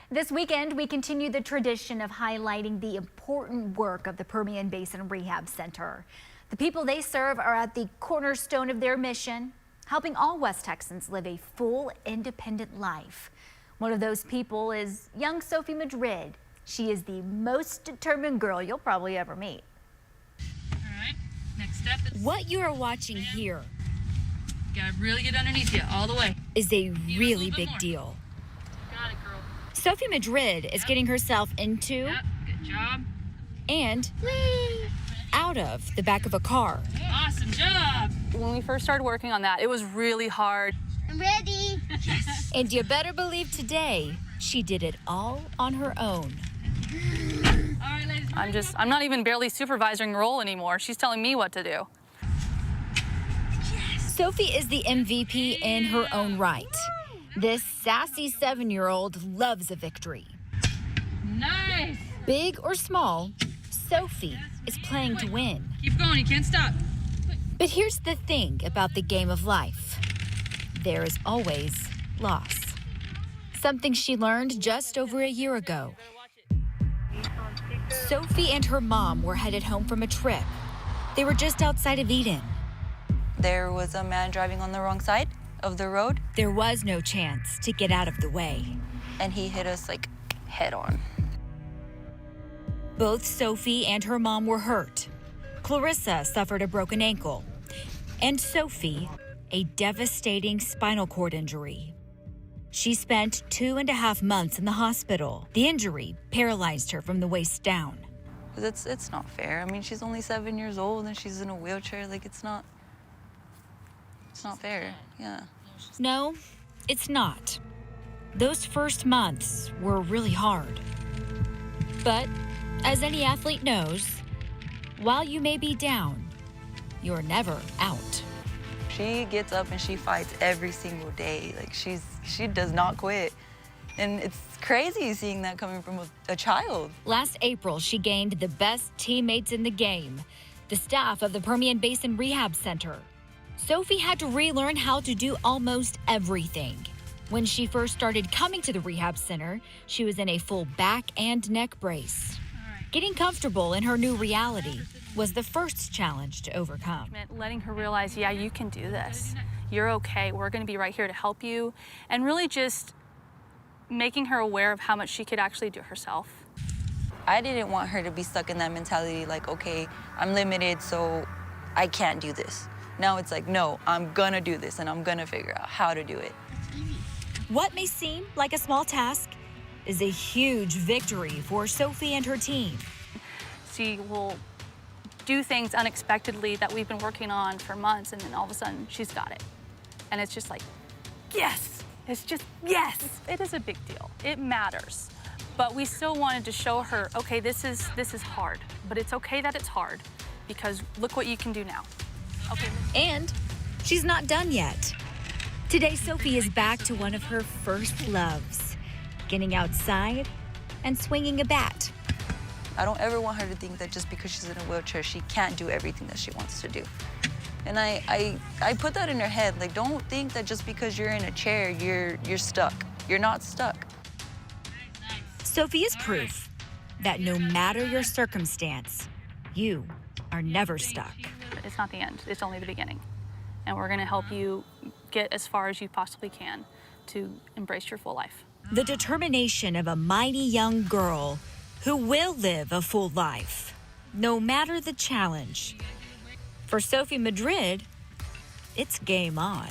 This weekend, we continue the tradition of highlighting the important work of the Permian Basin Rehab Center. The people they serve are at the cornerstone of their mission, helping all West Texans live a full, independent life. One of those people is young Sophie Madrid. She is the most determined girl you'll probably ever meet. All right, next step is what you are watching here gotta really get underneath you all the way. Is a really big deal. Got it, girl. Sophie Madrid is getting herself into Yep, good job. and out of the back of a car. Awesome job. When we first started working on that, it was really hard. I'm ready. Yes. And you better believe today she did it all on her own. All right, ladies. I'm not even barely supervising the role anymore. She's telling me what to do. Sophie is the MVP in her own right. This sassy 7-year-old loves a victory. Nice. Big or small, Sophie is playing to win. Keep going, you can't stop. But here's the thing about the game of life. There is always loss. Something she learned just over a year ago. Sophie and her mom were headed home from a trip. They were just outside of Eden. There was a man driving on the wrong side of the road. There was no chance to get out of the way. And he hit us like head on. Both Sophie and her mom were hurt. Clarissa suffered a broken ankle, and Sophie, a devastating spinal cord injury. She spent 2.5 months in the hospital. The injury paralyzed her from the waist down. It's not fair. I mean, she's only 7 years old and she's in a wheelchair. Like, it's not fair. Yeah. No, it's not. Those first months were really hard. But as any athlete knows, while you may be down, you're never out. She gets up and she fights every single day. Like, she does not quit. And it's crazy seeing that coming from a child. Last April, she gained the best teammates in the game, the staff of the Permian Basin Rehab Center. Sophie had to relearn how to do almost everything. When she first started coming to the rehab center, she was in a full back and neck brace. Getting comfortable in her new reality was the first challenge to overcome. Letting her realize, yeah, you can do this. You're okay. We're going to be right here to help you. And really just making her aware of how much she could actually do herself. I didn't want her to be stuck in that mentality like, okay, I'm limited, so I can't do this. Now it's like, no, I'm gonna do this and I'm gonna figure out how to do it. What may seem like a small task is a huge victory for Sophie and her team. She will do things unexpectedly that we've been working on for months, and then all of a sudden she's got it. And it's just like, yes, it's just, yes. It is a big deal, it matters. But we still wanted to show her, okay, this is hard, but it's okay that it's hard because look what you can do now. Okay. And she's not done yet. Today, Sophie is back to one of her first loves, getting outside and swinging a bat. I don't ever want her to think that just because she's in a wheelchair, she can't do everything that she wants to do. And I put that in her head, like, don't think that just because you're in a chair, you're stuck. You're not stuck. Sophie is proof that no matter your circumstance, you are never stuck. It's not the end, it's only the beginning. And we're gonna help you get as far as you possibly can to embrace your full life. The determination of a mighty young girl who will live a full life, no matter the challenge. For Sophie Madrid, it's game on.